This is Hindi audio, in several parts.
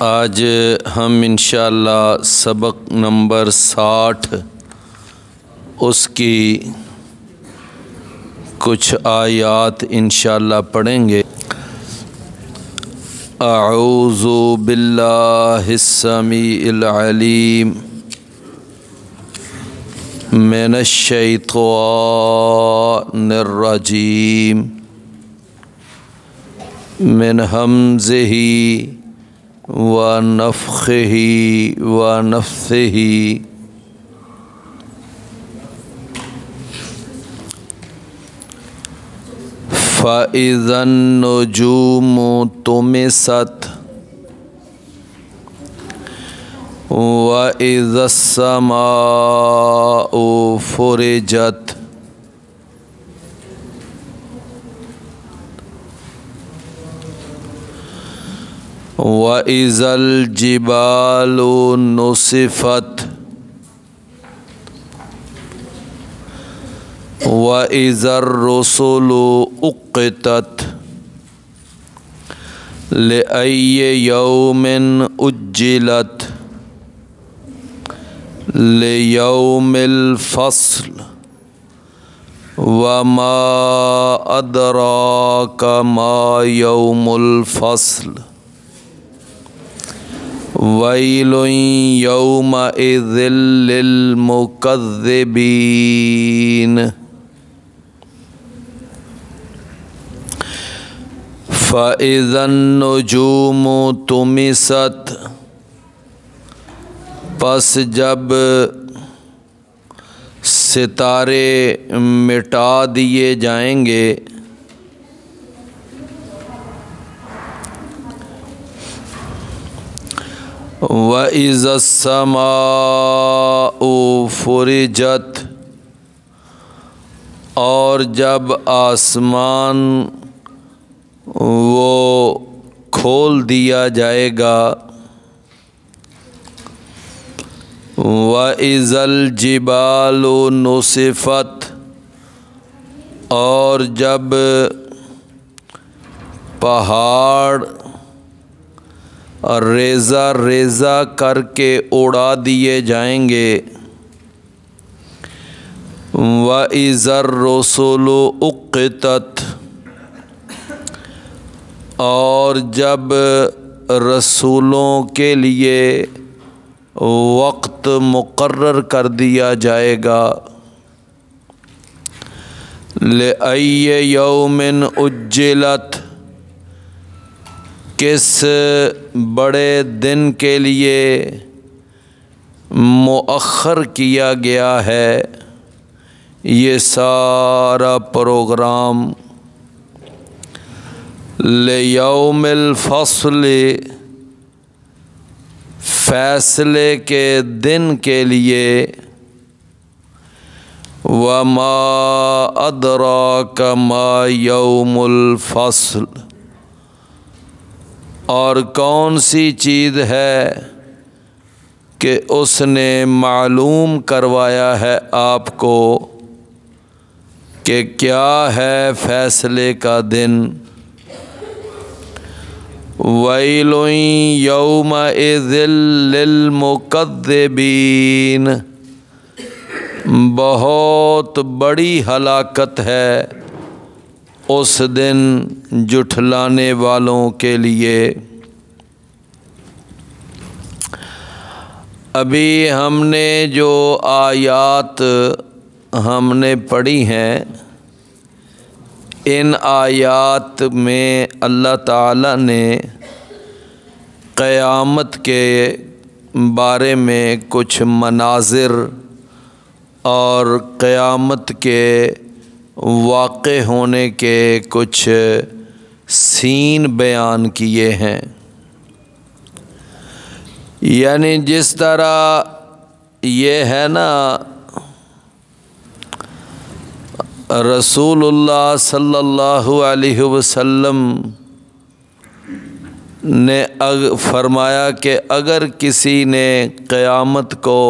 आज हम इंशाअल्लाह सबक नंबर 60 उसकी कुछ आयात इंशाअल्लाह पढ़ेंगे। अऊज़ु बिल्लाहिस्समीइल अलीम मिनश्शैतानिर रजीम मिन हमज़िही व नफ़्ख़िही व नफ़्सिही। फ़इज़न नुजूमु तुमिसत व इज़्ज़स्समाउ फ़ुरिजत व इज़ल जिबालु नुसिफ़त व इज़र रुसुलु उक़्क़ितत लिअय्यि यौमिन उज्जिलत लियौमिल फ़स्ल व मा अदराका मा यौमुल फ़स्ल वैलुन यौमइज़िल लिलमुकज़्ज़िबीन। फ़इज़न नुजूमु तुमिसत, पस जब सितारे मिटा दिए जाएंगे, व इज़्ज़स्समाउ फ़ुरिजत, और जब आसमान वो खोल दिया जाएगा, व इज़ल जिबालु नुसिफ़त, और जब पहाड़ रेज़ा रेज़ा करके उड़ा दिए जाएंगे, व इज़र रुसुलु उक़्क़ितत, और जब रसूलों के लिए वक्त मुक़र्रर कर दिया जाएगा, लिअय्यि यौमिन उज्जिलत, किस बड़े दिन के लिए मुअख़्ख़र किया गया है ये सारा प्रोग्राम। लियौमिल फ़स्ल, फ़ैसले के दिन के लिए। व मा अदराका मा यौमुल फ़स्ल, और कौन सी चीज़ है कि उसने मालूम करवाया है आपको कि क्या है फ़ैसले का दिन। वैलुन यौमइज़िल लिलमुकज़्ज़िबीन, बहुत बड़ी हलाकत है उस दिन जुठलाने वालों के लिए। अभी हमने जो आयात हमने पढ़ी हैं, इन आयात में अल्लाह ताला ने क़यामत के बारे में कुछ मनाज़िर और क़यामत के वाक़े होने के कुछ सीन बयान किए हैं। यानी जिस तरह ये है ना, रसूलुल्लाह सल्लल्लाहु अलैहि वसल्लम ने फरमाया कि अगर किसी ने क़यामत को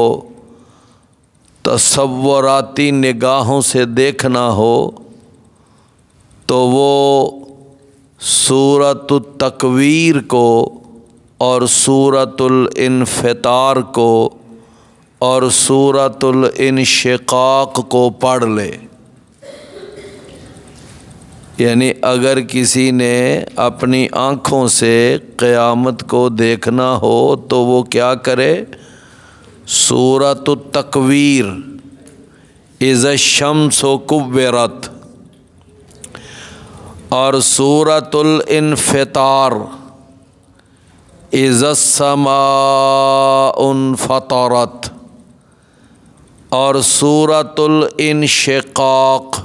तसव्वुराती निगाहों से देखना हो तो वो सूरत तकवीर को और सूरतुल इन्फितार को और सूरतुल इंशिकाक को पढ़ ले। यानी अगर किसी ने अपनी आँखों से क़यामत को देखना हो तो वो क्या करे, सूरतुत तकवीर इज़ शम्सु कुव्विरत और सूरतुल इन्फितार इज़ समाउन फतरत और सूरतुल इंशिकाक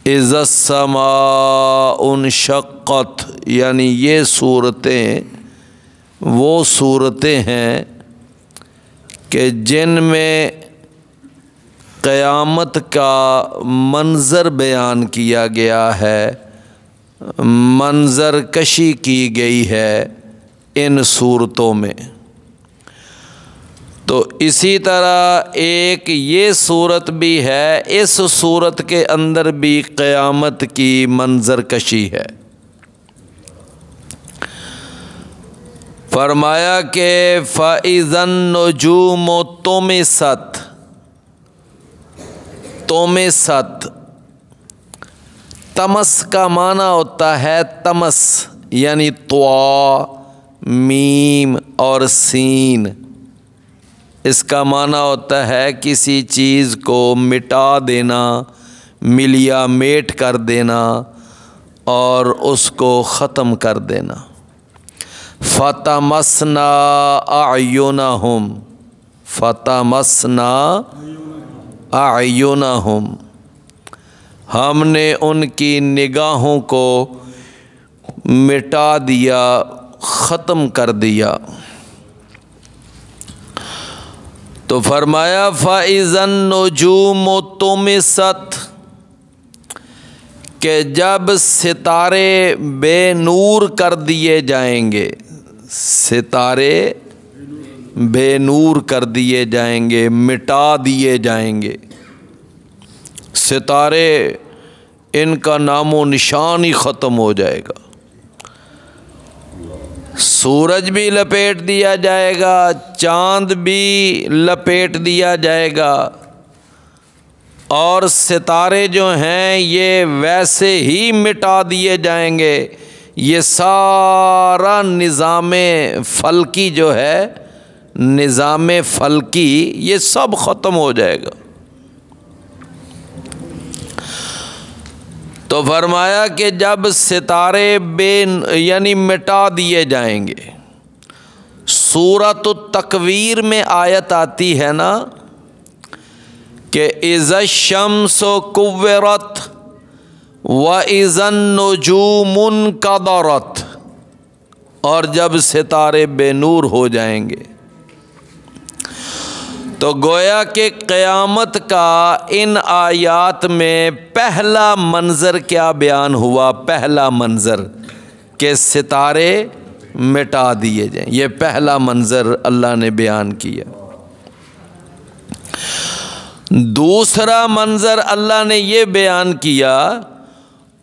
इज़ समाउन शक्कत। यानी ये सूरतें वो सूरतें हैं कि जिनमें क़यामत का मंज़र बयान किया गया है, मंज़र कशी की गई है इन सूरतों में। तो इसी तरह एक ये सूरत भी है, इस सूरत के अंदर भी क़यामत की मंज़र कशी है। फरमाया कि फ़इज़न नुजूमु तुमिसत, तुमिसत तमस का माना होता है तमस, यानी त्वा मीम और सीन। इसका माना होता है किसी चीज़ को मिटा देना, मिलिया मेट कर देना और उसको ख़त्म कर देना। फ़तमसना अयुनहुम, फ़तमसना अयुनहुम, हमने उनकी निगाहों को मिटा दिया, ख़त्म कर दिया। तो फरमाया फ़इज़न नुजूमु तुमिसत, कि जब सितारे बेनूर कर दिए जाएंगे, सितारे बेनूर कर दिए जाएंगे, मिटा दिए जाएंगे। सितारे इनका नामो निशान ही ख़त्म हो जाएगा। सूरज भी लपेट दिया जाएगा, चाँद भी लपेट दिया जाएगा और सितारे जो हैं ये वैसे ही मिटा दिए जाएंगे। ये सारा निज़ामे फ़ल्की जो है, निज़ामे फ़ल्की, ये सब ख़त्म हो जाएगा। तो फरमाया कि जब सितारे यानी मिटा दिए जाएंगे। सूरतुत तकवीर में आयत आती है ना कि इज़ा शम्सु कुव्विरत व इज़न नुजूमुन कदरत, और जब सितारे बेनूर हो जाएंगे। तो गोया के क़यामत का इन आयात में पहला मंज़र क्या बयान हुआ, पहला मंज़र के सितारे मिटा दिए जाएं। ये पहला मंज़र अल्लाह ने बयान किया। दूसरा मंज़र अल्लाह ने ये बयान किया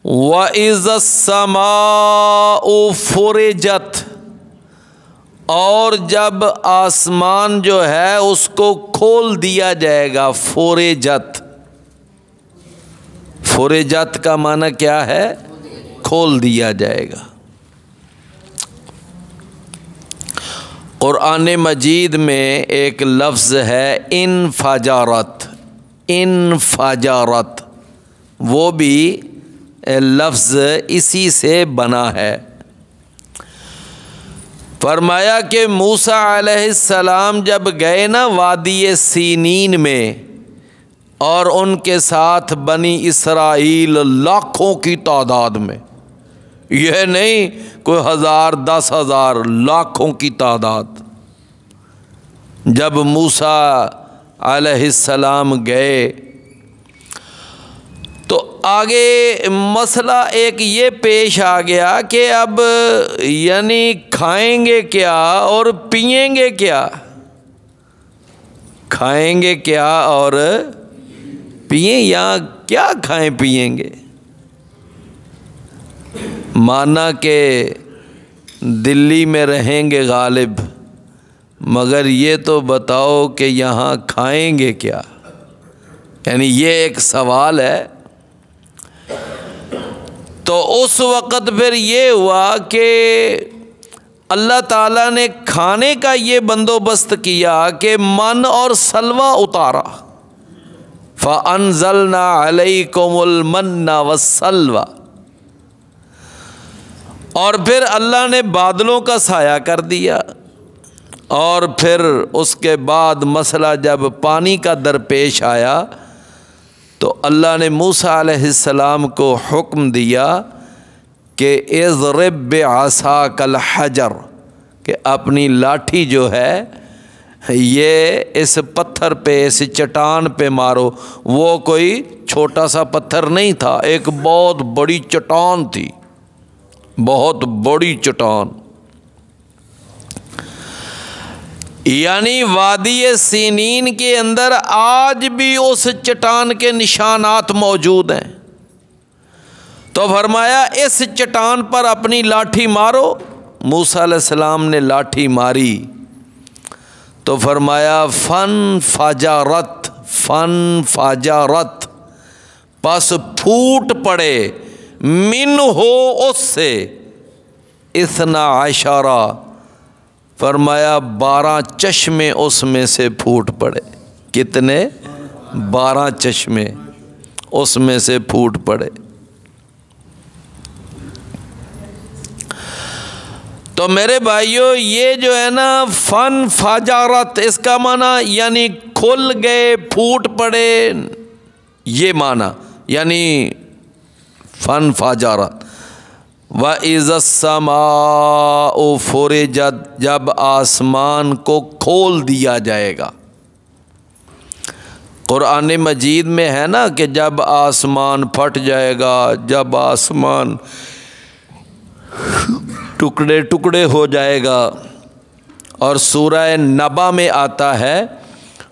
व इज़्ज़ समाउ फुरिजत, और जब आसमान जो है उसको खोल दिया जाएगा। फुरिजत, फुरिजत का माना क्या है, खोल दिया जाएगा। कुरान मजीद में एक लफ्ज़ है इनफजारत, इनफजारत, वो भी लफ्ज़ इसी से बना है। फरमाया कि मूसा अलैहिस्सलाम जब गए ना वादी सीनीन में, और उनके साथ बनी इसराइल लाखों की तादाद में, यह नहीं कोई 1000 10,000, लाखों की तादाद, जब मूसा अलैहिस्सलाम गए तो आगे मसला एक ये पेश आ गया कि अब यानी खाएंगे क्या और पिएंगे क्या, खाएंगे क्या और पिए, या क्या खाएं पिएंगे। माना कि दिल्ली में रहेंगे गालिब, मगर ये तो बताओ कि यहाँ खाएंगे क्या। यानी ये एक सवाल है। तो उस वक़्त फिर ये हुआ कि अल्लाह ताला ने खाने का ये बंदोबस्त किया कि मन और सलवा उतारा। फ़अन्ज़लना अलैकुमुल मन्ना वस्सलवा। और फिर अल्लाह ने बादलों का साया कर दिया। और फिर उसके बाद मसला जब पानी का दरपेश आया तो अल्लाह ने मूसा अलैहिस्सलाम को हुक्म दिया कि इज़रिब बिअसाकल हजर, कि अपनी लाठी जो है ये इस पत्थर पे, इस चट्टान पे मारो। वो कोई छोटा सा पत्थर नहीं था, एक बहुत बड़ी चट्टान थी, बहुत बड़ी चट्टान। यानी वादी सीनीन के अंदर आज भी उस चट्टान के निशानात मौजूद हैं। तो फरमाया इस चट्टान पर अपनी लाठी मारो। मूसा अलैहिस्सलाम ने लाठी मारी तो फरमाया फन फाजारत, बस फूट पड़े, मिन हो उससे, इतना आशारा, फरमाया 12 चश्मे उसमें से फूट पड़े। कितने? 12 चश्मे उसमें से फूट पड़े। तो मेरे भाइयों, ये जो है ना फन फाजारत, इसका माना यानी खुल गए, फूट पड़े, ये माना यानी फन फाजारत। व इज़्ज़स्समाउ फुरिजत, जब आसमान को खोल दिया जाएगा। कुरान मजीद में है ना कि जब आसमान फट जाएगा, जब आसमान टुकड़े टुकड़े हो जाएगा। और सूरह नबा में आता है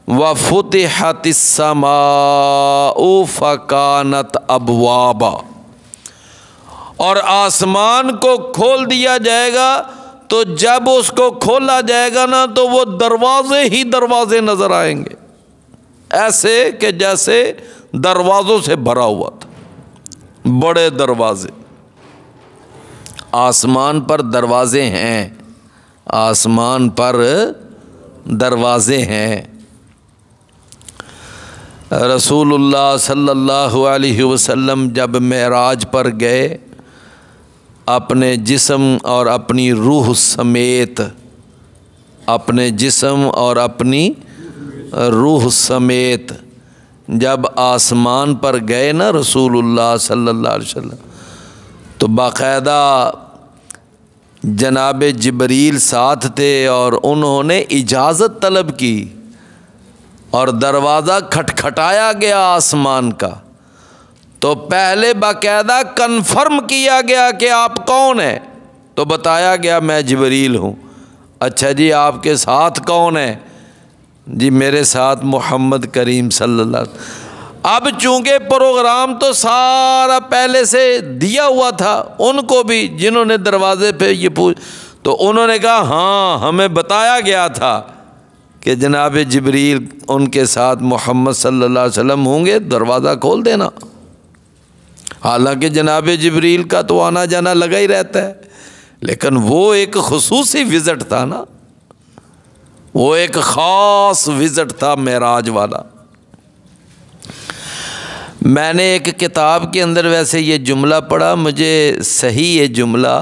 व फुतिहतिस समाउ फकानत अबवाबा, और आसमान को खोल दिया जाएगा। तो जब उसको खोला जाएगा ना तो वो दरवाजे ही दरवाजे नज़र आएंगे, ऐसे कि जैसे दरवाज़ों से भरा हुआ था, बड़े दरवाजे। आसमान पर दरवाजे हैं, आसमान पर दरवाजे हैं। रसूलुल्लाह सल्लल्लाहु अलैहि वसल्लम जब मेराज पर गए, अपने जिस्म और अपनी रूह समेत, अपने जिस्म और अपनी रूह समेत जब आसमान पर गए ना रसूलुल्लाह सल्लल्लाहु अलैहि वसल्लम, तो बाकायदा जनाब जिब्रील साथ थे और उन्होंने इजाज़त तलब की और दरवाज़ा खटखटाया गया आसमान का। तो पहले बाकायदा कन्फर्म किया गया कि आप कौन हैं। तो बताया गया मैं जिब्रील हूँ। अच्छा जी, आपके साथ कौन है? जी मेरे साथ मोहम्मद करीम सल्लल्लाहु अलैहि वसल्लम। अब चूँकि प्रोग्राम तो सारा पहले से दिया हुआ था, उनको भी जिन्होंने दरवाज़े पे ये पूछ, तो उन्होंने कहा हाँ हमें बताया गया था कि जनाब जिब्रील उनके साथ मोहम्मद सल्लल्लाहु अलैहि वसल्लम होंगे, दरवाज़ा खोल देना। हालांकि जनाब जिब्रील का तो आना जाना लगा ही रहता है, लेकिन वो एक खुसूसी विज़िट था ना, वो एक ख़ास विज़िट था मेराज वाला। मैंने एक किताब के अंदर वैसे ये जुमला पढ़ा, मुझे सही ये जुमला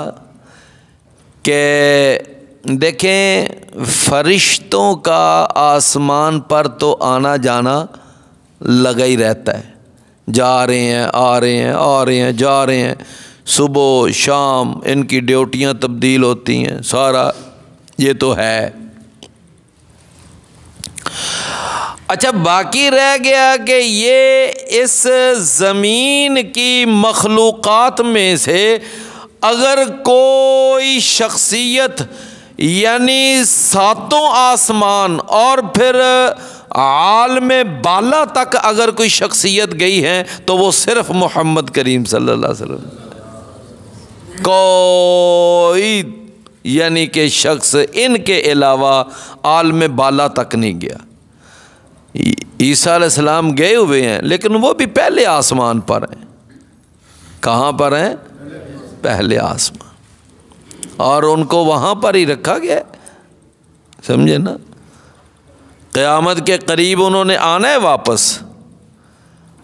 कि देखें फरिश्तों का आसमान पर तो आना जाना लगा ही रहता है, जा रहे हैं आ रहे हैं, आ रहे हैं जा रहे हैं, सुबह शाम इनकी ड्यूटियां तब्दील होती हैं, सारा ये तो है। अच्छा, बाकी रह गया कि ये इस ज़मीन की मखलूक़ात में से अगर कोई शख्सियत यानी सातों आसमान और फिर आलम बाला तक अगर कोई शख्सियत गई है तो वो सिर्फ़ मोहम्मद करीम सल्लल्लाहु अलैहि वसल्लम। कोई यानी कि शख्स इनके अलावा आलम बाला तक नहीं गया। ईसा अलैहिस्सलाम गए हुए हैं लेकिन वो भी पहले आसमान पर हैं। कहाँ पर हैं? पहले आसमान, और उनको वहाँ पर ही रखा गया, समझे ना। क़यामत के करीब उन्होंने आना है वापस,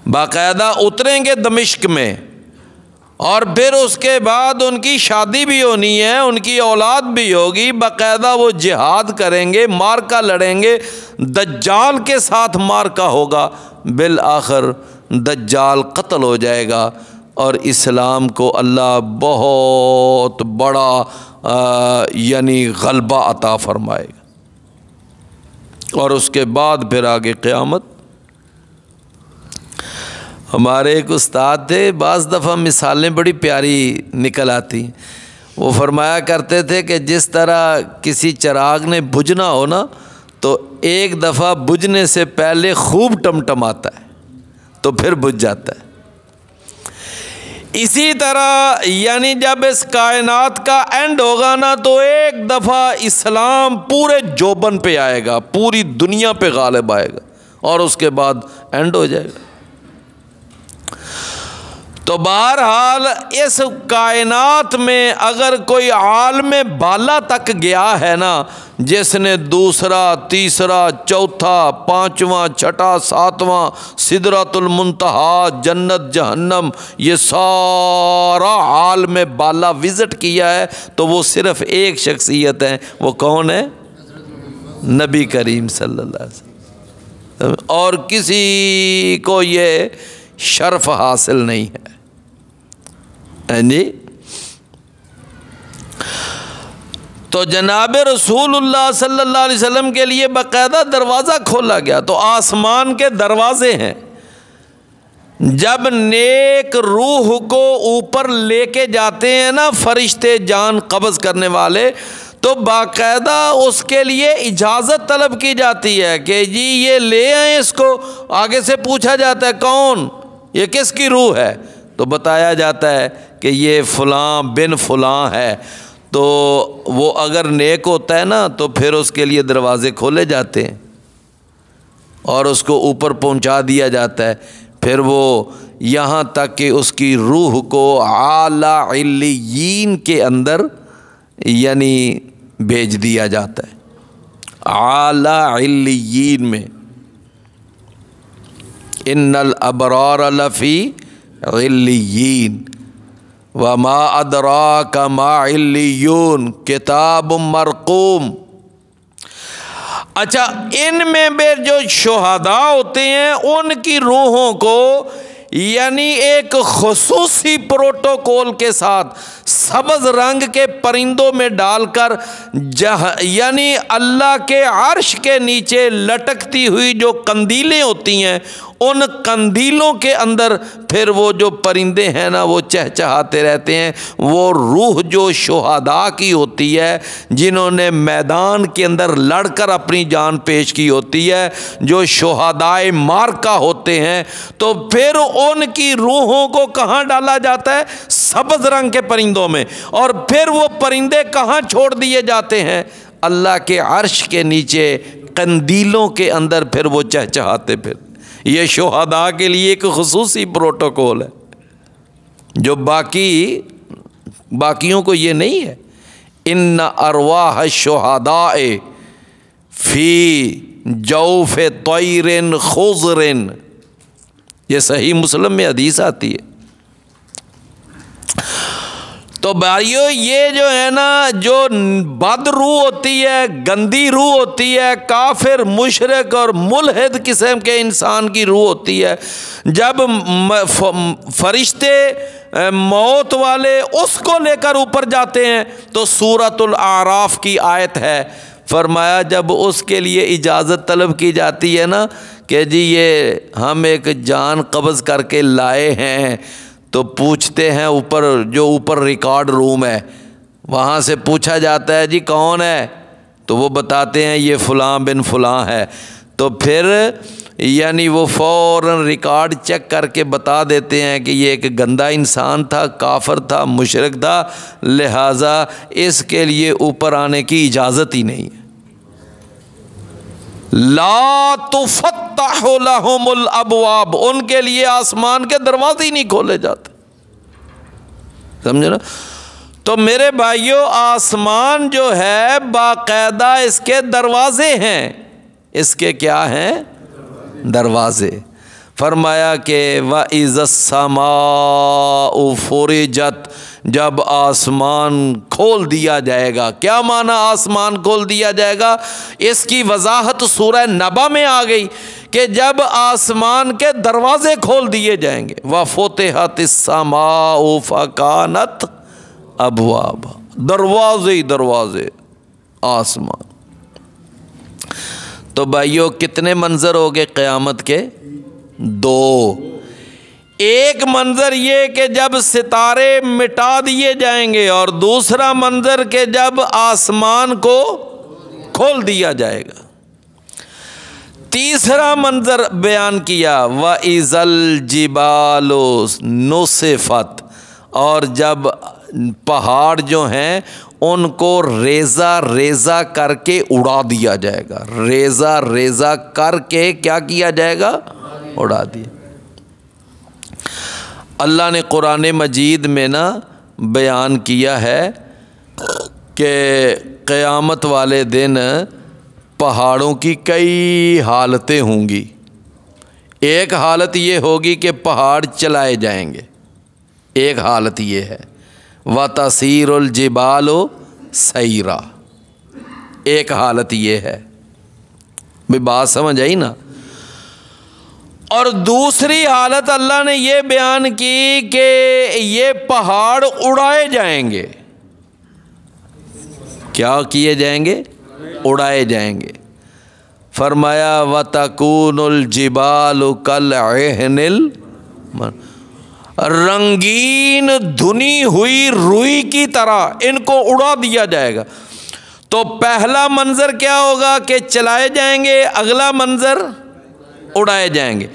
बाकायदा उतरेंगे दमिश्क में, और फिर उसके बाद उनकी शादी भी होनी है, उनकी औलाद भी होगी, बाकायदा वो जिहाद करेंगे, मार्का लड़ेंगे, दज्जाल के साथ मार्का होगा, बिल आखिर दज्जाल कत्ल हो जाएगा और इस्लाम को अल्लाह बहुत बड़ा यानी गलबा अता फरमाएगा। और उसके बाद फिर आगे क़यामत। हमारे एक उस्ताद थे, बाज़ दफ़ा मिसालें बड़ी प्यारी निकल आती। वो फरमाया करते थे कि जिस तरह किसी चिराग ने बुझना हो ना, तो एक दफ़ा बुझने से पहले खूब टमटमाता है तो फिर बुझ जाता है। इसी तरह यानी जब इस कायनात का एंड होगा ना, तो एक दफ़ा इस्लाम पूरे जोबन पे आएगा, पूरी दुनिया पे गालिब आएगा, और उसके बाद एंड हो जाएगा। तो बहरहाल इस कायनात में अगर कोई आलम बाला तक गया है ना, जिसने दूसरा, तीसरा, चौथा, पांचवा, छठा, सातवां, सिदरतुल मुंतहा, जन्नत, जहन्नम, ये सारा आलम बाला विज़िट किया है, तो वो सिर्फ़ एक शख्सियत है। वो कौन है? नबी करीम सल्लल्लाहु अलैहि वसल्लम। और किसी को ये शर्फ हासिल नहीं है जी। तो जनाब रसूलुल्लाह सल्लल्लाहु अलैहि वसल्लम के लिए बाकायदा दरवाज़ा खोला गया। तो आसमान के दरवाजे हैं। जब नेक रूह को ऊपर लेके जाते हैं ना फरिश्ते, जान कब्ज़ करने वाले, तो बाकायदा उसके लिए इजाज़त तलब की जाती है कि जी ये ले आए इसको। आगे से पूछा जाता है कौन, ये किसकी रूह है? तो बताया जाता है कि ये फ़लाँ बिन फ़लाँ है। तो वो अगर नेक होता है ना, तो फिर उसके लिए दरवाज़े खोले जाते हैं और उसको ऊपर पहुंचा दिया जाता है। फिर वो यहाँ तक कि उसकी रूह को आला इल्लियीन के अंदर यानी भेज दिया जाता है। आला इल्लियीन में, इन्नल अबरार लफ़ी इल्लियीन वमा अदराका मा इल्लियून किताबुम मरकूम। अच्छा, इनमें भी जो शुहदा होते हैं उनकी रूहों को यानी एक खुसूसी प्रोटोकॉल के साथ सब्ज़ रंग के परिंदों में डालकर यानी अल्लाह के अर्श के नीचे लटकती हुई जो कंदीलें होती हैं, उन कंदीलों के अंदर फिर वो जो परिंदे हैं ना, वो चहचहाते रहते हैं। वो रूह जो शुहदा की होती है, जिन्होंने मैदान के अंदर लड़कर अपनी जान पेश की होती है, जो शुहदाए मार्का होते हैं, तो फिर उनकी रूहों को कहाँ डाला जाता है? सब्ज़ रंग के परिंदों में। और फिर वो परिंदे कहाँ छोड़ दिए जाते हैं? अल्लाह के अर्श के नीचे कंदीलों के अंदर फिर वो चहचहाते। फिर ये शुहदा के लिए एक खुसूसी प्रोटोकॉल है, जो बाकियों को ये नहीं है। इन्ना अरवाह शुहदाए फ़ी जौफ़े तैरिन खुज़रिन, ये सही मुस्लिम में हदीस आती है। तो भाइयों, ये जो है ना, जो बद रूह होती है, गंदी रूह होती है, काफिर, मुशरिक और मुल्हिद किस्म के इंसान की रूह होती है, जब फरिश्ते मौत वाले उसको लेकर ऊपर जाते हैं, तो सूरतुल आराफ की आयत है, फरमाया जब उसके लिए इजाज़त तलब की जाती है ना कि जी ये हम एक जान कब्ज़ करके लाए हैं, तो पूछते हैं ऊपर रिकॉर्ड रूम है, वहाँ से पूछा जाता है जी कौन है, तो वो बताते हैं ये फ़लाँ बिन फ़लाँ है। तो फिर यानी वो फ़ौरन रिकॉर्ड चेक करके बता देते हैं कि ये एक गंदा इंसान था, काफिर था, मुशरिक था, लिहाजा इसके लिए ऊपर आने की इजाज़त ही नहीं है। ला तुफ़त्तहु लहुमुल अबवाब, उनके लिए आसमान के दरवाजे ही नहीं खोले जाते। समझे ना? तो मेरे भाइयों, आसमान जो है बाकायदा इसके दरवाजे हैं। इसके क्या हैं? दरवाजे। फरमाया कि व इज़्ज़स्समाउ फ़ुरिजत, जब आसमान खोल दिया जाएगा। क्या माना आसमान खोल दिया जाएगा? इसकी वजाहत सूरह नबा में आ गई कि जब आसमान के दरवाजे खोल दिए जाएंगे। व फ़ुतिहतिस्समाउ फ़कानत अबवाब, दरवाजे ही दरवाजे आसमान। तो भाइयों, कितने मंजर हो गए क़यामत के? दो। एक मंजर ये कि जब सितारे मिटा दिए जाएंगे, और दूसरा मंजर के जब आसमान को खोल दिया जाएगा। तीसरा मंजर बयान किया व इज़ल जिबालो नुसिफत, और जब पहाड़ जो हैं उनको रेज़ा रेज़ा करके उड़ा दिया जाएगा। रेज़ा रेज़ा करके क्या किया जाएगा? उड़ा दिया। अल्लाह ने कुरान मजीद में ना बयान किया है कि क़यामत वाले दिन पहाड़ों की कई हालतें होंगी। एक हालत ये होगी कि पहाड़ चलाए जाएंगे, एक हालत ये है। व तसीरुल जिबालो सैरा, एक हालत ये है। भाई बात समझ आई ना? और दूसरी हालत अल्लाह ने ये बयान की कि ये पहाड़ उड़ाए जाएंगे। क्या किए जाएंगे? उड़ाए जाएंगे। फरमाया व तकूनुल जिबालु कल अहनिल, रंगीन धुनी हुई रुई की तरह इनको उड़ा दिया जाएगा। तो पहला मंजर क्या होगा कि चलाए जाएंगे, अगला मंजर उड़ाए जाएंगे।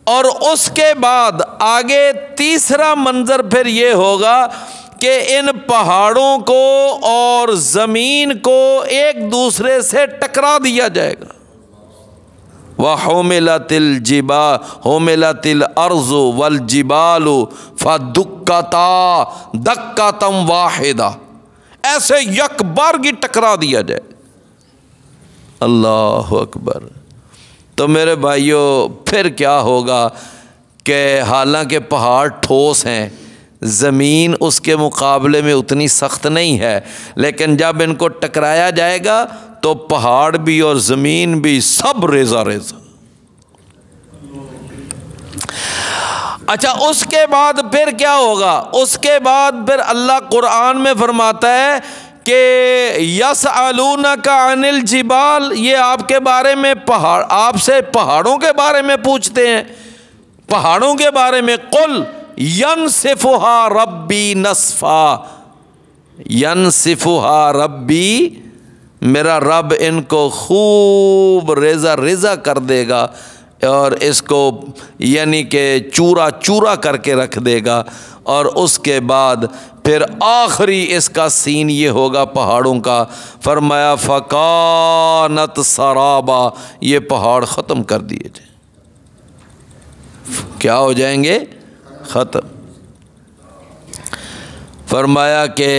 और उसके बाद आगे तीसरा मंजर फिर ये होगा कि इन पहाड़ों को और ज़मीन को एक दूसरे से टकरा दिया जाएगा। वह होमिलतिल जिबा होमिलतिल अर्ज़ु वल जिबालु फदुक्कता दक्कतम वाहिदा, ऐसे यकबारगी टकरा दिया जाए। अल्लाह अकबर। तो मेरे भाइयों, फिर क्या होगा कि हालांकि पहाड़ ठोस हैं, ज़मीन उसके मुकाबले में उतनी सख्त नहीं है, लेकिन जब इनको टकराया जाएगा तो पहाड़ भी और ज़मीन भी सब रेज़ा रेज़ा। अच्छा, उसके बाद फिर क्या होगा? उसके बाद फिर अल्लाह कुरान में फरमाता है कि यसअलूनका अनिल जिबाल, ये आपके बारे में पहाड़, आपसे पहाड़ों के बारे में पूछते हैं। पहाड़ों के बारे में कुल यनसिफुहा रब्बी नस्फा, यनसिफुहा रब्बी, मेरा रब इनको खूब रेज़ा रेज़ा कर देगा और इसको यानी कि चूरा चूरा करके रख देगा। और उसके बाद फिर आखिरी इसका सीन ये होगा पहाड़ों का। फरमाया फ़कानत सराबा, ये पहाड़ ख़त्म कर दिए जाए। क्या हो जाएंगे? ख़त्म। फरमाया कि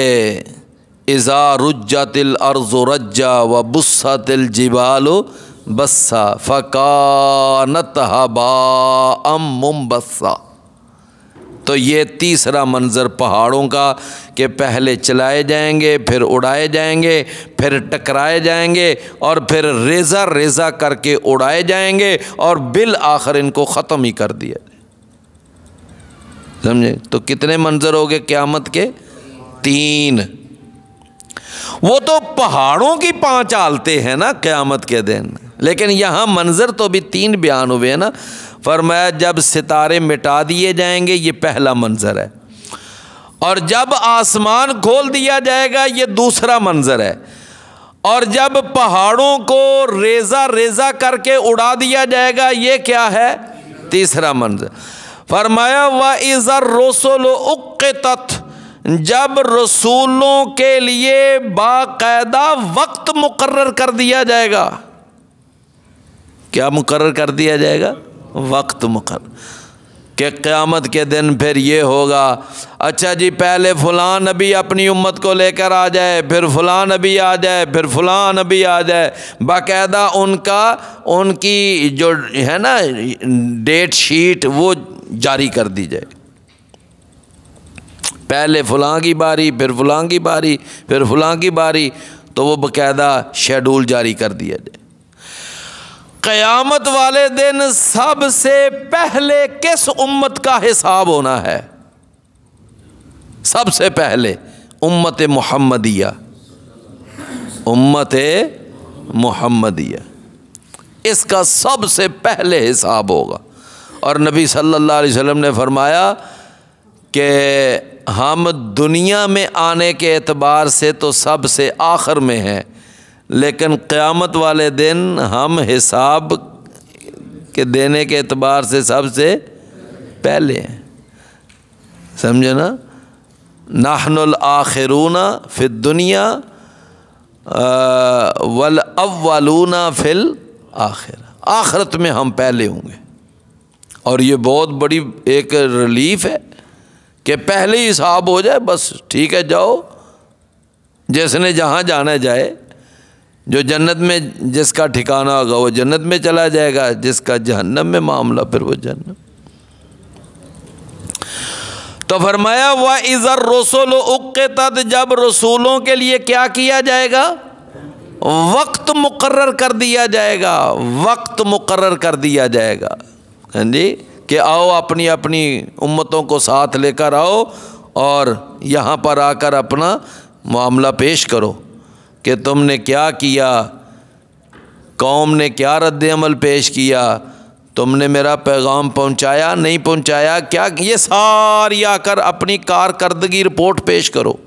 इज़ा रुज्जतिल अर्ज़ु रज्जा व बुस्सतिल जिबालु बस्सा फ़कानत हबाअम मुंबस्सा। तो ये तीसरा मंज़र पहाड़ों का कि पहले चलाए जाएंगे, फिर उड़ाए जाएंगे, फिर टकराए जाएंगे और फिर रेज़ा रेज़ा करके उड़ाए जाएंगे और बिल आखिर इनको ख़त्म ही कर दिया। समझे? तो कितने मंज़र हो गए क़यामत के? 3। वो तो पहाड़ों की 5 हालतें हैं ना क़यामत के दिन, लेकिन यहाँ मंज़र तो भी 3 बयान हुए हैं ना। फरमाया जब सितारे मिटा दिए जाएंगे, ये पहला मंज़र है, और जब आसमान खोल दिया जाएगा, ये दूसरा मंज़र है, और जब पहाड़ों को रेजा रेजा करके उड़ा दिया जाएगा, ये क्या है? तीसरा मंजर। फरमाया व इज़र रसूल उक़्क़ितत, जब रसूलों के लिए बाकायदा वक्त मुकर्रर कर दिया जाएगा। क्या मुकर्रर कर दिया जाएगा? वक्त मुकर्रर कि क़यामत के दिन फिर ये होगा, अच्छा जी पहले फ़लाँ नबी अपनी उम्मत को लेकर आ जाए, फिर फ़लाँ नबी आ जाए, फिर फ़लाँ नबी आ जाए, बाकायदा उनकी जो है ना डेट शीट वो जारी कर दी जाए। पहले फ़लाँ की बारी, फिर फ़लाँ की बारी, फिर फ़लाँ की बारी, तो वो बाकायदा शेड्यूल जारी कर दिया जाए। क़यामत वाले दिन सबसे पहले किस उम्मत का हिसाब होना है? सबसे पहले उम्मत मुहम्मदिया, उम्मत मुहम्मदिया, इसका सबसे पहले हिसाब होगा। और नबी सल्लल्लाहु अलैहि वसल्लम ने फरमाया कि हम दुनिया में आने के एतबार से तो सबसे आखिर में हैं, लेकिन क़यामत वाले दिन हम हिसाब के देने के एतबार से सबसे पहले हैं। समझे ना? नाहनुल आखिरूना फिद दुनिया वल अव्वलूना फिल आखिरा, आखिरत में हम पहले होंगे। और ये बहुत बड़ी एक रिलीफ है कि पहले ही हिसाब हो जाए, बस ठीक है जाओ, जिसने जहाँ जाना जाए। जो जन्नत में जिसका ठिकाना होगा वो जन्नत में चला जाएगा, जिसका जहन्नम में मामला फिर वो जहन्नम। तो फरमाया व इज़र रसूल उक़्क़ितत, जब रसूलों के लिए क्या किया जाएगा? वक्त मुकर्रर कर दिया जाएगा, वक्त मुकर्रर कर दिया जाएगा। हाँ जी, कि आओ अपनी अपनी उम्मतों को साथ लेकर आओ और यहाँ पर आकर अपना मामला पेश करो कि तुमने क्या किया, कौम ने क्या रद्द अमल पेश किया, तुमने मेरा पैगाम पहुंचाया नहीं पहुंचाया, क्या, ये सारी आकर अपनी कारकर्दगी रिपोर्ट पेश करो।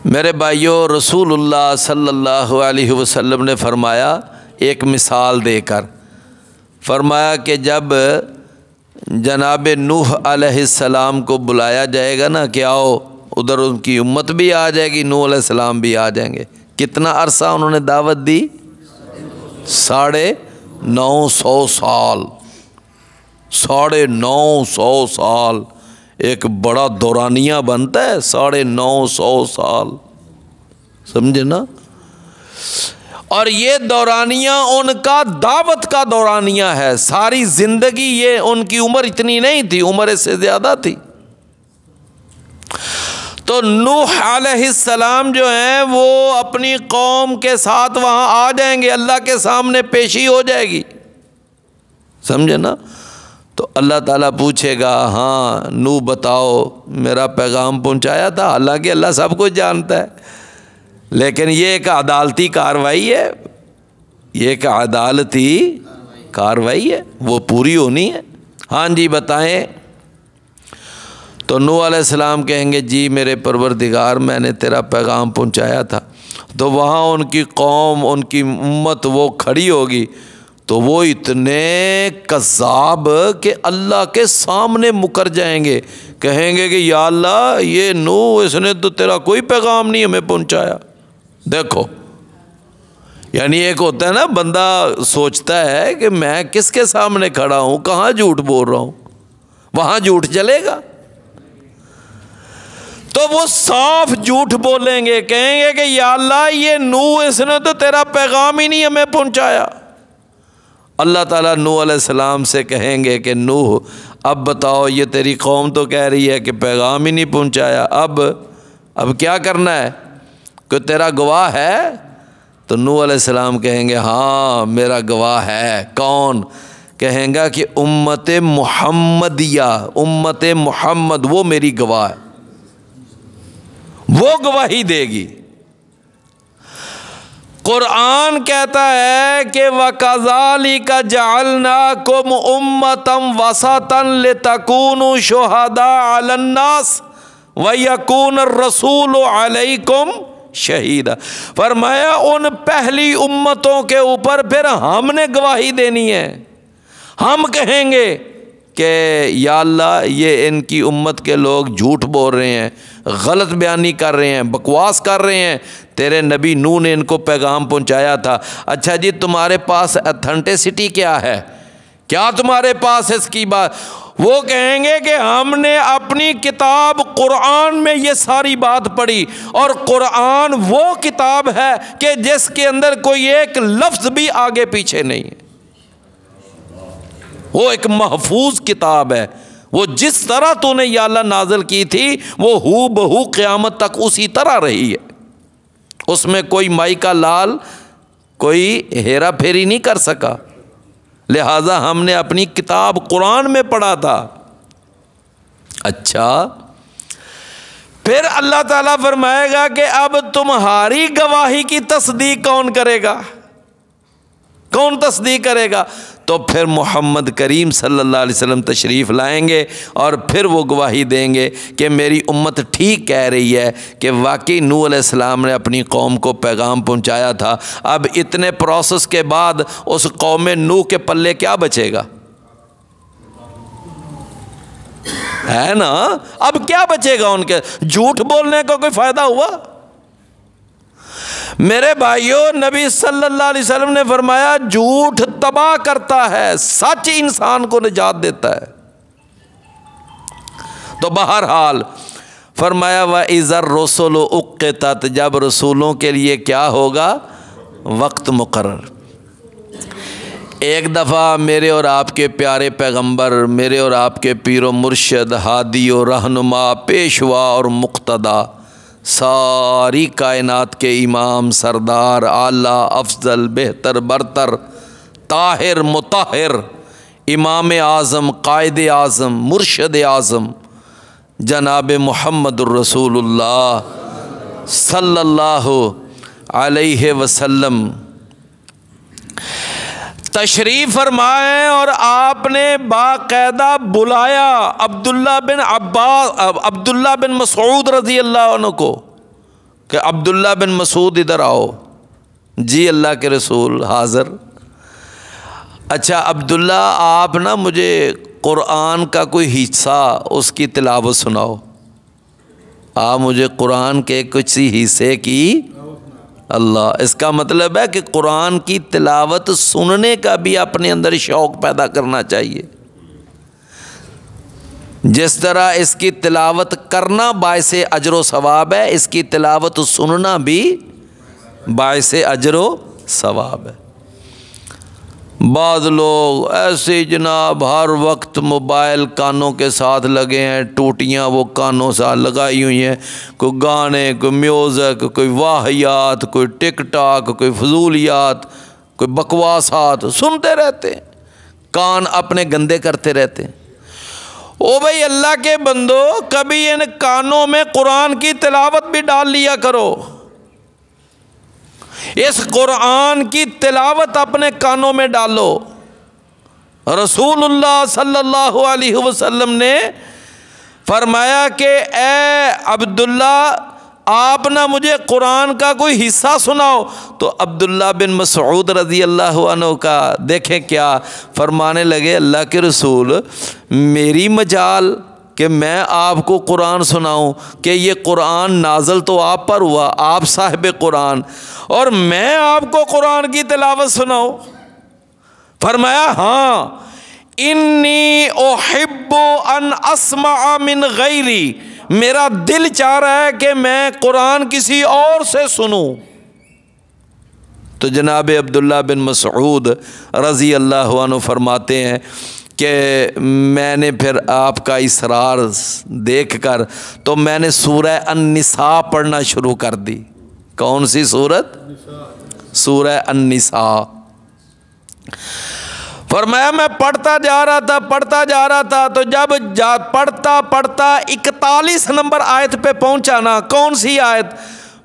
मेरे भाइयों, रसूलुल्लाह सल्लल्लाहु अलैहि वसल्लम ने फरमाया, एक मिसाल देकर फरमाया कि जब जनाब नूह अलैहिस्सलाम को बुलाया जाएगा ना कि आओ, उधर उनकी उम्मत भी आ जाएगी, नूह अलैहिस्सलाम भी आ जाएंगे। कितना अरसा उन्होंने दावत दी? 950 साल, 950 साल। एक बड़ा दौरानिया बनता है 950 साल, समझे ना? और ये दौरानिया उनका दावत का दौरानिया है। सारी ज़िंदगी, ये उनकी उम्र इतनी नहीं थी, उम्र इससे ज़्यादा थी। तो नूह अलैहिस्सलाम जो हैं वो अपनी कौम के साथ वहाँ आ जाएंगे, अल्लाह के सामने पेशी हो जाएगी, समझे ना? तो अल्लाह ताला पूछेगा, हाँ नूह बताओ मेरा पैगाम पहुँचाया था? हालांकि अल्लाह सब कुछ जानता है, लेकिन ये एक अदालती कार्रवाई है, ये एक अदालती कार्रवाई है, वो पूरी होनी है। हाँ जी बताएं। तो नूह अलैहिस्सलाम कहेंगे, जी मेरे परवरदिगार मैंने तेरा पैगाम पहुंचाया था। तो वहाँ उनकी कौम, उनकी उम्मत वो खड़ी होगी, तो वो इतने कज़्ज़ाब कि अल्लाह के सामने मुकर जाएंगे, कहेंगे कि या अल्लाह ये नूह, इसने तो तेरा कोई पैगाम नहीं हमें पहुंचाया। देखो, यानी एक होता है ना, बंदा सोचता है कि मैं किसके सामने खड़ा हूँ, कहाँ झूठ बोल रहा हूँ, वहाँ झूठ चलेगा। तो वो साफ झूठ बोलेंगे, कहेंगे कि या अल्लाह ये नूह, इसने तो तेरा पैगाम ही नहीं हमें पहुँचाया। अल्लाह ताला नूह अलैहिस्सलाम से कहेंगे कि नूह अब बताओ, ये तेरी कौम तो कह रही है कि पैगाम ही नहीं पहुँचाया, अब क्या करना है, कोई तेरा गवाह है? तो नूह अलैहिस्सलाम कहेंगे, हाँ मेरा गवाह है। कौन? कहेंगा कि उम्मत मुहम्मदिया, उम्मत मुहम्मद वो मेरी गवाह है, वो गवाही देगी। कुरान कहता है कि वकज़ालिका जअलनाकुम उम्मतम वसतन लितकूनु शुहदा अलन्नास व यकून रसूल अलैकुम शहीदा। फरमाया उन पहली उम्मतों के ऊपर फिर हमने गवाही देनी है। हम कहेंगे कि या अल्लाह ये इनकी उम्मत के लोग झूठ बोल रहे हैं, गलत बयानी कर रहे हैं, बकवास कर रहे हैं, तेरे नबी नूह ने इनको पैगाम पहुंचाया था। अच्छा जी, तुम्हारे पास अथेंटिसिटी क्या है, क्या तुम्हारे पास इसकी बात? वो कहेंगे कि हमने अपनी किताब कुरान में ये सारी बात पढ़ी, और कुरान वो किताब है कि जिसके अंदर कोई एक लफ्ज़ भी आगे पीछे नहीं है। वो एक महफूज किताब है। वो जिस तरह तूने या अल्लाह नाज़िल की थी वो हू बहू क़यामत तक उसी तरह रही है। उसमें कोई माई का लाल कोई हेरा फेरी नहीं कर सका। लिहाजा हमने अपनी किताब कुरान में पढ़ा था। अच्छा, फिर अल्लाह ताला फरमाएगा कि अब तुम्हारी गवाही की तस्दीक कौन करेगा? कौन तस्दीक करेगा? तो फिर मोहम्मद करीम सल्लल्लाहु अलैहि वसल्लम तशरीफ़ लाएंगे और फिर वो गवाही देंगे कि मेरी उम्मत ठीक कह रही है कि वाकई नूह अलैहिस्सलाम ने अपनी कौम को पैगाम पहुंचाया था। अब इतने प्रोसेस के बाद उस कौम नूह के पल्ले क्या बचेगा? है ना, अब क्या बचेगा उनके? झूठ बोलने का कोई फ़ायदा हुआ? मेरे भाइयों, नबी सल्लल्लाहु अलैहि वसल्लम ने फरमाया झूठ तबाह करता है, सच इंसान को निजात देता है। तो बहरहाल फरमाया व इज़र रसूल उक़्क़ितत, जब रसूलों के लिए क्या होगा? वक्त मुकर्रर। एक दफ़ा मेरे और आपके प्यारे पैगंबर, मेरे और आपके पीरो मुर्शद, हादी और रहनुमा, पेशवा और मुक़्तदा, सारी कायनात के इमाम, सरदार, आला, अफजल, बेहतर, बरतर, ताहिर, मुताहिर, इमाम आज़म, कायद आज़म, मुर्शद आज़म जनाब मुहम्मदुर रसूलुल्लाह सल्लल्लाहु अलैहि वसल्लम तशरीफ़ फरमाए और आपने बाकायदा बुलाया अब्दुल्ला बिन मसूद रज़ी अल्लाह अन्हु को कि अब्दुल्ला बिन मसूद इधर आओ। जी अल्लाह के रसूल हाज़िर। अच्छा अब्दुल्ला, आप ना मुझे कुरान का कोई हिस्सा उसकी तिलावत सुनाओ। आप मुझे कुरान के कुछ हिस्से की अल्लाह, इसका मतलब है कि कुरान की तिलावत सुनने का भी अपने अंदर शौक़ पैदा करना चाहिए। जिस तरह इसकी तिलावत करना बायसे अजर सवाब है, इसकी तिलावत सुनना भी बायसे अजर सवाब है। बाद लोग ऐसे जनाब हर वक्त मोबाइल कानों के साथ लगे हैं, टूटियाँ वो कानों से लगाई हुई हैं, कोई गाने, कोई म्यूज़िक, कोई वाहियात, कोई टिकटॉक, कोई फजूलियात, कोई बकवासात सुनते रहते हैं, कान अपने गंदे करते रहते हैं। ओ भाई अल्लाह के बंदो, कभी इन कानों में कुरान की तिलावत भी डाल लिया करो। इस कुरान की तिलावत अपने कानों में डालो। रसूलुल्लाह सल्लल्लाहु अलैहि वसल्लम ने फरमाया कि ए अब्दुल्ला, आप ना मुझे कुरान का कोई हिस्सा सुनाओ। तो अब्दुल्ला बिन मसूद रज़ी अल्लाह अन्हु का देखें क्या फरमाने लगे, अल्लाह के रसूल, मेरी मजाल कि मैं आपको कुरान सुनाऊं कि ये कुरान नाज़िल तो आप पर हुआ, आप साहिब कुरान, और मैं आपको कुरान की तिलावत सुनाऊं? फरमाया हाँ, इन्नी उहिब्बु अन अस्मा मिन गैरी, मेरा दिल चाह रहा है कि मैं कुरान किसी और से सुनूं। तो जनाब अब्दुल्ला बिन मसूद रज़ी अल्लाह अन्हु फरमाते हैं कि मैंने फिर आपका इसरार देखकर तो मैंने सूरह अन-निसा पढ़ना शुरू कर दी। कौन सी सूरत? सूरह अन-निसा। फरमाया मैं पढ़ता जा रहा था तो जब पढ़ता 41 नंबर आयत पे पहुंचा ना, कौन सी आयत?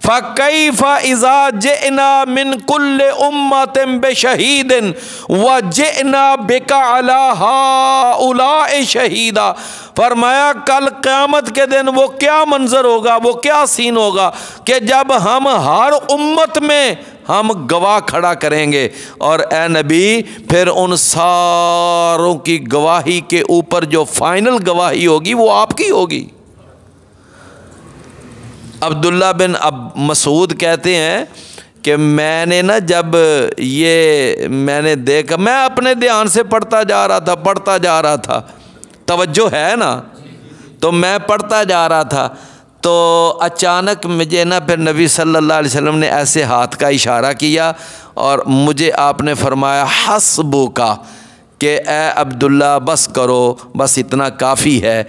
फ़कैफ़ा इज़ा जिअना मिन कुल्लि उम्मतिन बिशहीदिन व जिअना बिका अला हाउलाइ शहीदा। फरमाया कल क़यामत के दिन वो क्या मंजर होगा, वो क्या सीन होगा कि जब हम हर उम्मत में हम गवाह खड़ा करेंगे और ए नबी फिर उन सारों की गवाही के ऊपर जो फाइनल गवाही होगी वो आपकी होगी। अब्दुल्ला बिन मसूद कहते हैं कि मैंने ना जब ये मैंने देखा, मैं अपने ध्यान से पढ़ता जा रहा था, तवज्जो है ना, तो मैं पढ़ता जा रहा था, तो अचानक मुझे ना फिर नबी सल्लल्लाहु अलैहि वसल्लम ने ऐसे हाथ का इशारा किया और मुझे आपने फरमाया हस्बु का, कि ए अब्दुल्ला बस करो, बस इतना काफ़ी है।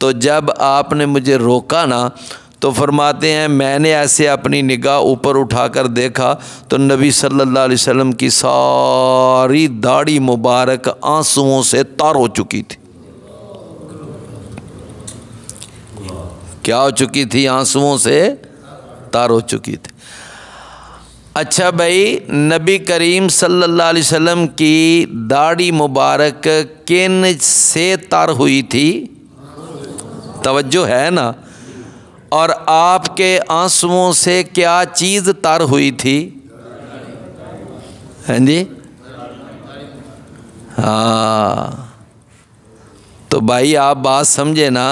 तो जब आपने मुझे रोका ना तो फरमाते हैं मैंने ऐसे अपनी निगाह ऊपर उठाकर देखा तो नबी सल्लल्लाहु अलैहि वसल्लम की सारी दाढ़ी मुबारक आंसुओं से तर हो चुकी थी। क्या हो चुकी थी? आंसुओं से तर हो चुकी थी। अच्छा भाई, नबी करीम सल्लल्लाहु अलैहि वसल्लम की दाढ़ी मुबारक किन से तर हुई थी? तवज्जो है ना। और आपके आंसुओं से क्या चीज़ तर हुई थी? हैं जी? हाँ, तो भाई आप बात समझे ना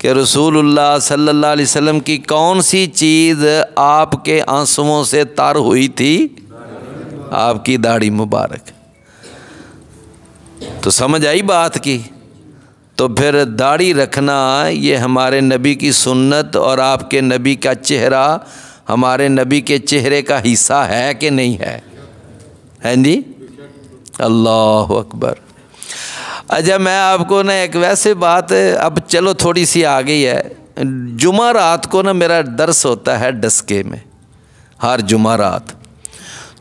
कि रसूलुल्लाह सल्लल्लाहु अलैहि वसल्लम की कौन सी चीज़ आपके आंसुओं से तर हुई थी? आपकी दाढ़ी मुबारक। तो समझ आई बात की। तो फिर दाढ़ी रखना ये हमारे नबी की सुन्नत और आपके नबी का चेहरा हमारे नबी के चेहरे का हिस्सा है कि नहीं है? हैं जी? अल्लाह अकबर। अच्छा, मैं आपको ना एक वैसे बात, अब चलो थोड़ी सी आ गई है। जुमा रात को ना मेरा दर्स होता है डस्के में, हर जुमा रात।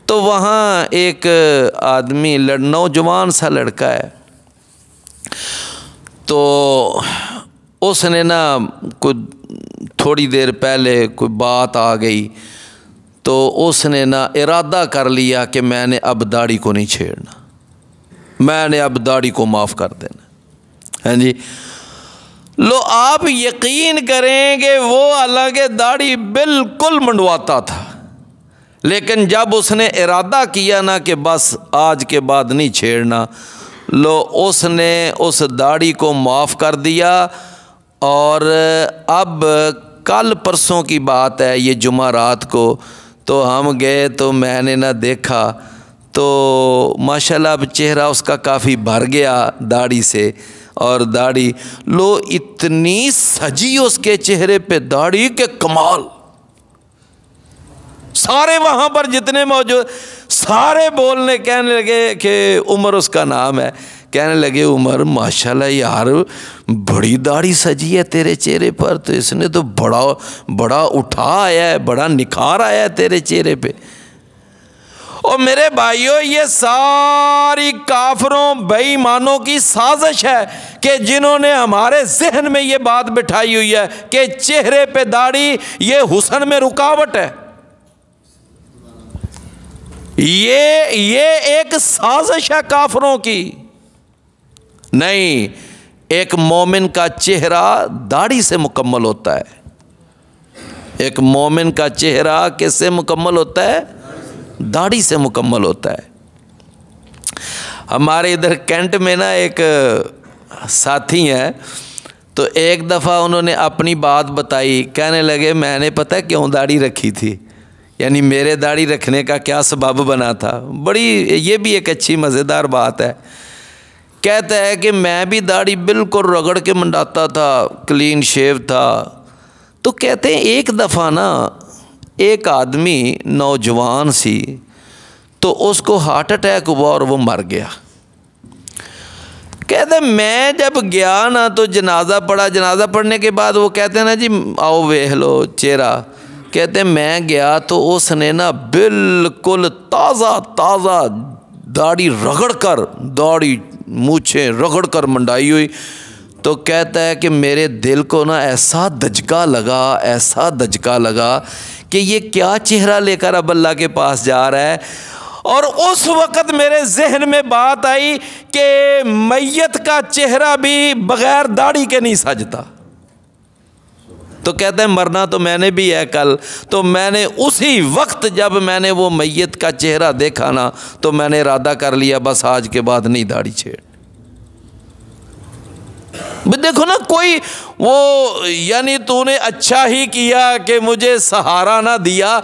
तो वहाँ एक आदमी नौजवान सा लड़का है, तो उसने ना कोई थोड़ी देर पहले कोई बात आ गई, तो उसने ना इरादा कर लिया कि मैंने अब दाढ़ी को नहीं छेड़ना, मैंने अब दाढ़ी को माफ़ कर देना। हैं जी? लो आप यकीन करेंगे वो हालांकि दाढ़ी बिल्कुल मंडवाता था, लेकिन जब उसने इरादा किया ना कि बस आज के बाद नहीं छेड़ना, लो उसने उस दाढ़ी को माफ़ कर दिया। और अब कल परसों की बात है, ये जुमा रात को, तो हम गए तो मैंने ना देखा तो माशाल्लाह अब चेहरा उसका काफ़ी भर गया दाढ़ी से, और दाढ़ी लो इतनी सजी उसके चेहरे पे दाढ़ी के कमाल। सारे वहाँ पर जितने मौजूद सारे बोलने कहने लगे कि उमर उसका नाम है, कहने लगे उमर माशाल्लाह यार बड़ी दाढ़ी सजी है तेरे चेहरे पर, तो इसने तो बड़ा उठा आया है, बड़ा निखार आया है तेरे चेहरे पे। और मेरे भाइयों, ये सारी काफरों बेईमानों की साजिश है कि जिन्होंने हमारे जहन में ये बात बिठाई हुई है कि चेहरे पे दाढ़ी ये हुस्न में रुकावट है। ये एक साजिश है काफरों की। नहीं, एक मोमिन का चेहरा दाढ़ी से मुकम्मल होता है। एक मोमिन का चेहरा किससे मुकम्मल होता है? दाढ़ी से मुकम्मल होता है। हमारे इधर कैंट में ना एक साथी हैं, तो एक दफ़ा उन्होंने अपनी बात बताई, कहने लगे मैंने पता है क्यों दाढ़ी रखी थी, यानी मेरे दाढ़ी रखने का क्या सबब बना था। बड़ी ये भी एक अच्छी मज़ेदार बात है। कहता है कि मैं भी दाढ़ी बिल्कुल रगड़ के मंडाता था, क्लीन शेव था। तो कहते हैं एक दफ़ा ना एक आदमी नौजवान सी, तो उसको हार्ट अटैक हुआ और वो मर गया। कहते मैं जब गया ना तो जनाजा पढ़ा, जनाजा पढ़ने के बाद वो कहते हैं ना जी आओ वेख लो चेहरा। कहते मैं गया तो उसने ना बिल्कुल ताज़ा ताज़ा दाढ़ी रगड़ कर, दाढ़ी मूछें रगड़ कर मंडाई हुई। तो कहता है कि मेरे दिल को ना ऐसा दचका लगा, ऐसा दचका लगा कि ये क्या चेहरा लेकर अब अल्लाह के पास जा रहा है। और उस वक़्त मेरे जहन में बात आई कि मैयत का चेहरा भी बग़ैर दाढ़ी के नहीं सजता। तो कहते हैं मरना तो मैंने भी है कल, तो मैंने उसी वक्त जब मैंने वो मैयत का चेहरा देखा ना, तो मैंने इरादा कर लिया बस आज के बाद नहीं दाढ़ी छेड़। देखो ना, कोई वो यानी तूने अच्छा ही किया कि मुझे सहारा ना दिया,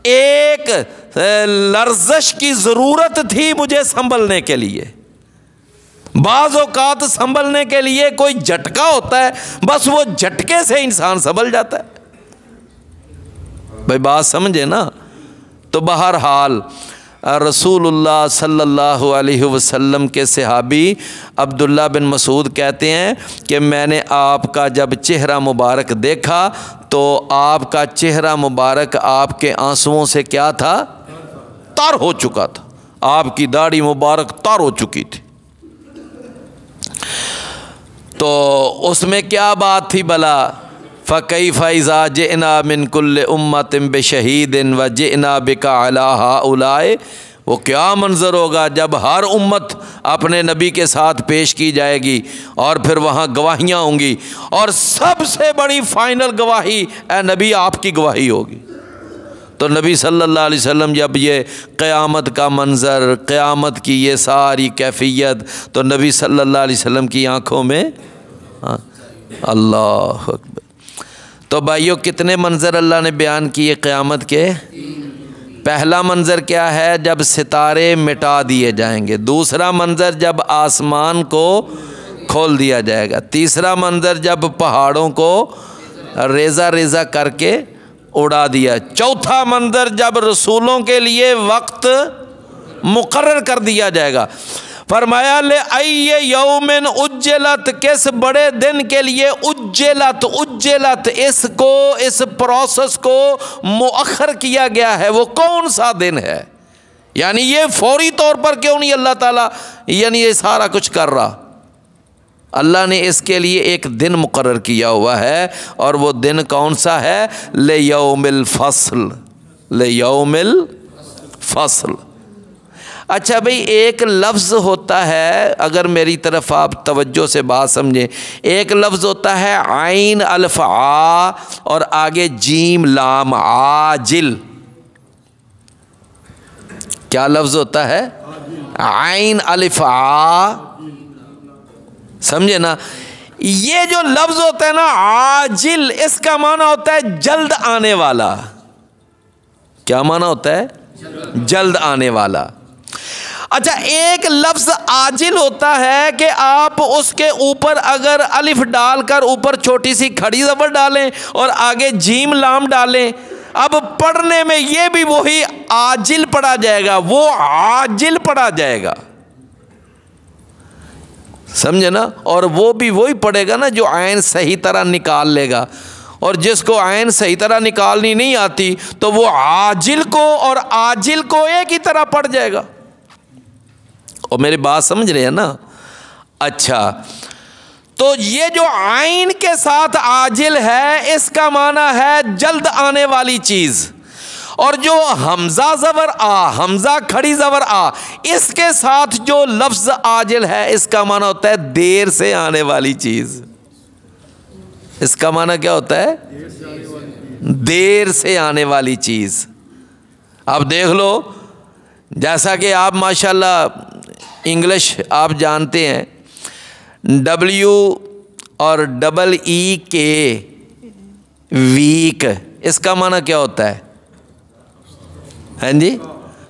एक लर्ज़श की ज़रूरत थी मुझे संभलने के लिए। बाज़ औक़ात संभलने के लिए कोई झटका होता है, बस वो झटके से इंसान संभल जाता है। भाई बात समझे ना। तो बहरहाल रसूलुल्लाह सल्लल्लाहु अलैहि वसल्लम के सहाबी अब्दुल्ला बिन मसूद कहते हैं कि मैंने आपका जब चेहरा मुबारक देखा तो आपका चेहरा मुबारक आपके आंसुओं से क्या था, तर हो चुका था। आपकी दाढ़ी मुबारक तर हो चुकी थी। तो उसमें क्या बात थी भला, फ़कैफ़ इज़ा जिअना मिन कुल्लि उम्मतिन बिशहीदिन व जिअना बिका अला हाउलाए। वो क्या मंज़र होगा जब हर उम्मत अपने नबी के साथ पेश की जाएगी और फिर वहाँ गवाहियाँ होंगी, और सबसे बड़ी फ़ाइनल गवाही ए नबी आपकी गवाही होगी। तो नबी सल्लल्लाहु अलैहि वसल्लम जब ये क़यामत का मंज़र, क़यामत की ये सारी कैफियत, तो नबी सल्लल्लाहु अलैहि वसल्लम की आँखों में अल्लाह अकबर। तो भाइयों कितने मंज़र अल्लाह ने बयान किए क़यामत के। पहला मंज़र क्या है, जब सितारे मिटा दिए जाएंगे। दूसरा मंज़र जब आसमान को खोल दिया जाएगा। तीसरा मंज़र जब पहाड़ों को रेज़ा रेज़ा करके उड़ा दिया। चौथा मंज़र जब रसूलों के लिए वक्त मुकर्रर कर दिया जाएगा। फरमाया ले अय्य यौमिन उज्जलत, किस बड़े दिन के लिए उज्जलत, उज्जलत इसको, इस प्रोसेस को मुअख्खर किया गया है, वो कौन सा दिन है। यानी ये फौरी तौर पर क्यों नहीं अल्लाह ताला यानी ये सारा कुछ कर रहा। अल्लाह ने इसके लिए एक दिन मुकर्रर किया हुआ है, और वो दिन कौन सा है, ले यौमिल फ़स्ल, ले यौमिल फ़स्ल। अच्छा भाई, एक लफ्ज़ होता है, अगर मेरी तरफ आप तवज्जो से बात समझें, एक लफ्ज़ होता है आइन अल्फ़ आ और आगे जीम लाम आजिल। क्या लफ्ज़ होता है, आइन अल्फ़ आ, समझे ना। ये जो लफ्ज़ होता है ना आजिल, इसका माना होता है जल्द आने वाला। क्या माना होता है, जल्द आने वाला। अच्छा, एक लफ्ज़ आजिल होता है कि आप उसके ऊपर अगर अलिफ डालकर ऊपर छोटी सी खड़ी ज़बर डालें और आगे जीम लाम डालें, अब पढ़ने में ये भी वही आजिल पढ़ा जाएगा, वो आजिल पढ़ा जाएगा, समझे ना। और वो भी वही पढ़ेगा ना जो आयन सही तरह निकाल लेगा, और जिसको आयन सही तरह निकालनी नहीं आती तो वो आजिल को और आजिल को एक ही तरह पढ़ जाएगा। और मेरी बात समझ रहे हैं ना। अच्छा, तो ये जो आइन के साथ आजिल है, इसका माना है जल्द आने वाली चीज़। और जो हमजा ज़बर आ, हमजा खड़ी ज़बर आ, इसके साथ जो लफ्ज़ आजिल है, इसका माना होता है देर से आने वाली चीज़। इसका माना क्या होता है, देर से आने वाली चीज़। अब देख लो, जैसा कि आप माशाल्लाह इंग्लिश आप जानते हैं, W और डबल E के वीक, इसका माना क्या होता है, हाँ जी,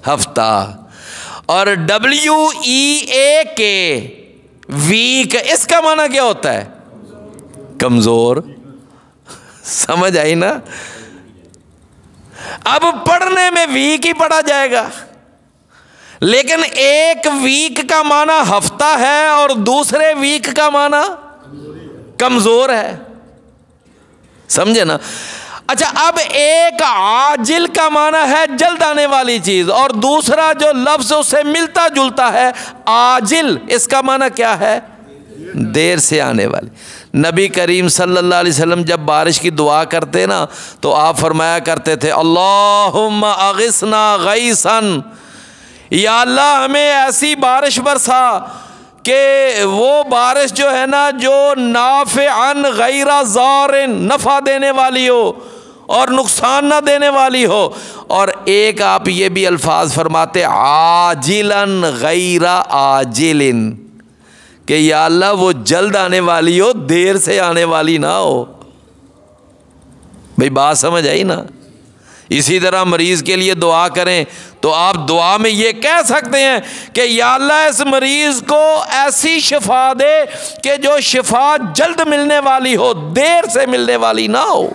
हफ्ता। और WEA के वीक, इसका माना क्या होता है, कमज़ोर। समझ आई ना। अब पढ़ने में वीक ही पढ़ा जाएगा, लेकिन एक वीक का माना हफ्ता है और दूसरे वीक का माना कमज़ोर है, समझे ना। अच्छा, अब एक आजिल का माना है जल्द आने वाली चीज़, और दूसरा जो लफ्ज़ उससे मिलता जुलता है आजिल, इसका माना क्या है, देर से आने वाली। नबी करीम सल्लल्लाहु अलैहि वसल्लम जब बारिश की दुआ करते ना, तो आप फरमाया करते थे अल्लाहुम्मा अगिसना गईसन, या अल्लाह हमें ऐसी बारिश बरसा कि वो बारिश जो है ना, जो नाफ़िअन गैरा ज़ारिन, नफ़ा देने वाली हो और नुकसान ना देने वाली हो। और एक आप ये भी अल्फाज फरमाते आजिलन गैरा आजिलिन, कि या अल्लाह वो जल्द आने वाली हो, देर से आने वाली ना हो। भाई बात समझ आई ना। इसी तरह मरीज़ के लिए दुआ करें तो आप दुआ में ये कह सकते हैं कि या अल्लाह इस मरीज़ को ऐसी शिफा दे कि जो शिफा जल्द मिलने वाली हो, देर से मिलने वाली ना हो।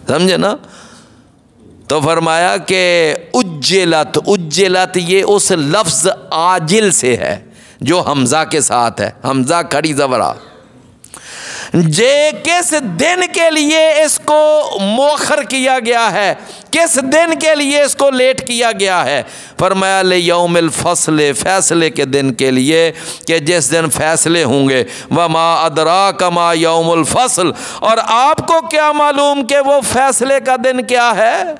समझे ना। तो फरमाया कि उज्जलत, उज्जलत ये उस लफ्ज़ आजिल से है जो हमज़ा के साथ है, हमज़ा खड़ी ज़बरा। जे किस दिन के लिए इसको मुअख्खर किया गया है, किस दिन के लिए इसको लेट किया गया है। फरमाया ले यौमिल फ़स्ल, फ़ैसले के दिन के लिए, कि जिस दिन फ़ैसले होंगे। वमा अदराका मा यौमुल फ़स्ल, और आपको क्या मालूम कि वो फ़ैसले का दिन क्या है।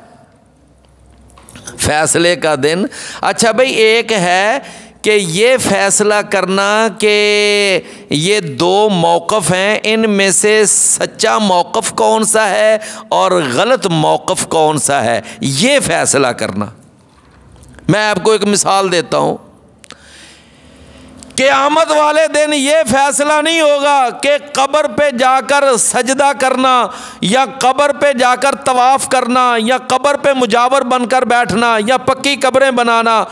फ़ैसले का दिन, अच्छा भाई एक है कि ये फ़ैसला करना कि ये दो मौक़िफ़ हैं, इनमें से सच्चा मौक़िफ़ कौन सा है और गलत मौक़िफ़ कौन सा है, ये फ़ैसला करना। मैं आपको एक मिसाल देता हूँ। क़यामत वाले दिन ये फ़ैसला नहीं होगा कि कब्र पे जाकर सजदा करना, या कब्र पे जाकर तवाफ़ करना, या कब्र पे मुजावर बनकर बैठना, या पक्की कब्रें बनाना,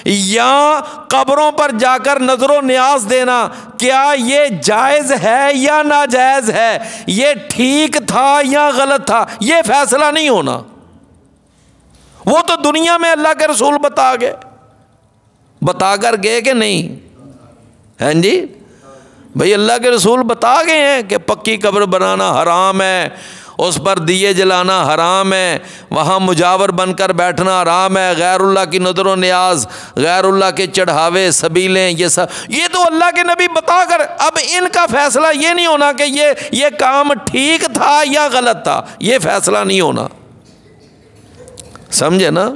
या कब्रों पर जाकर नज़रो न्याज देना, क्या ये जायज़ है या नाजायज़ है, ये ठीक था या गलत था, ये फ़ैसला नहीं होना। वो तो दुनिया में अल्लाह के रसूल बताकर गए कि नहीं, हैं जी। भाई अल्लाह के रसूल बता गए हैं कि पक्की कब्र बनाना हराम है, उस पर दिए जलाना हराम है, वहाँ मुजावर बनकर बैठना हराम है, गैरुल्लाह की नज़र न्याज, गैरुल्लाह के चढ़ावे सबीलें, ये सब ये तो अल्लाह के नबी बताकर। अब इनका फ़ैसला ये नहीं होना कि ये काम ठीक था या गलत था, ये फ़ैसला नहीं होना। समझे ना।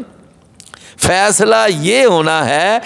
फ़ैसला ये होना है,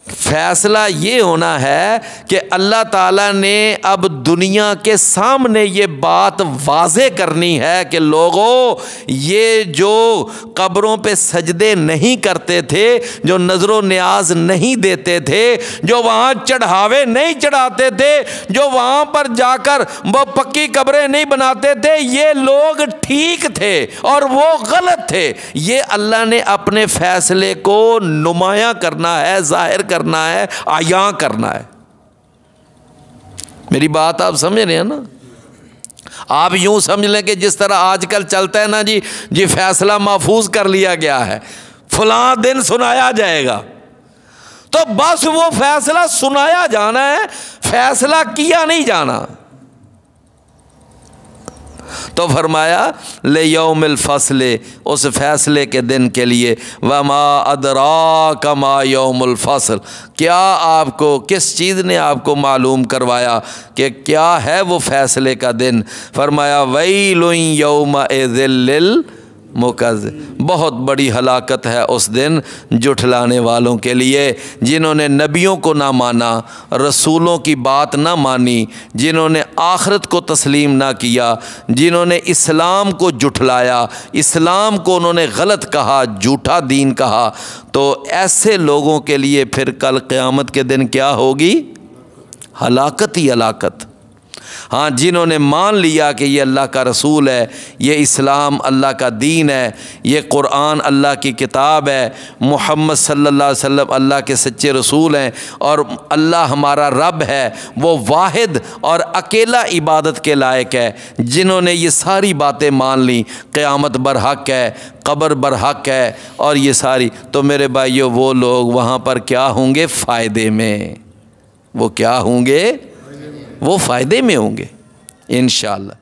फ़ैसला ये होना है कि अल्लाह ताला ने अब दुनिया के सामने ये बात वाज़े करनी है कि लोगों, ये जो कब्रों पे सजदे नहीं करते थे, जो नज़रो न्याज नहीं देते थे, जो वहाँ चढ़ावे नहीं चढ़ाते थे, जो वहाँ पर जाकर वो पक्की कब्रें नहीं बनाते थे, ये लोग ठीक थे और वो गलत थे। ये अल्लाह ने अपने फ़ैसले को नुमायाँ करना है, ज़ाहिर करना है, आयां करना है। मेरी बात आप समझ रहे हैं ना। आप यूं समझ लें कि जिस तरह आजकल चलता है ना जी फैसला महफूज कर लिया गया है, फलां दिन सुनाया जाएगा, तो बस वो फैसला सुनाया जाना है, फैसला किया नहीं जाना। तो फरमाया ले यौमिल फ़स्ल, उस फैसले के दिन के लिए। वमा अदराका मा यौमुल फ़स्ल, क्या आपको, किस चीज़ ने आपको मालूम करवाया कि क्या है वो फैसले का दिन। फरमाया वैलुन यौमइज़िल लिल मुकज़्ज़िब, बहुत बड़ी हलाकत है उस दिन जुठलाने वालों के लिए, जिन्होंने नबियों को ना माना, रसूलों की बात ना मानी, जिन्होंने आखिरत को तस्लीम ना किया, जिन्होंने इस्लाम को जुठलाया, इस्लाम को उन्होंने गलत कहा, झूठा दीन कहा। तो ऐसे लोगों के लिए फिर कल क़यामत के दिन क्या होगी, हलाकत ही हलाकत। हाँ, जिन्होंने मान लिया कि ये अल्लाह का रसूल है, ये इस्लाम अल्लाह का दीन है, ये कुरान अल्लाह की किताब है, मुहम्मद सल्लल्लाहु अलैहि वसल्लम अल्लाह के सच्चे रसूल हैं, और अल्लाह हमारा रब है, वो वाहिद और अकेला इबादत के लायक है। जिन्होंने ये सारी बातें मान ली, क़यामत बरहक है, कब्र बरहक है, और ये सारी, तो मेरे भाइयों वो लोग वहाँ पर क्या होंगे, फ़ायदे में। वो क्या होंगे, वो फ़ायदे में होंगे इंशाअल्लाह।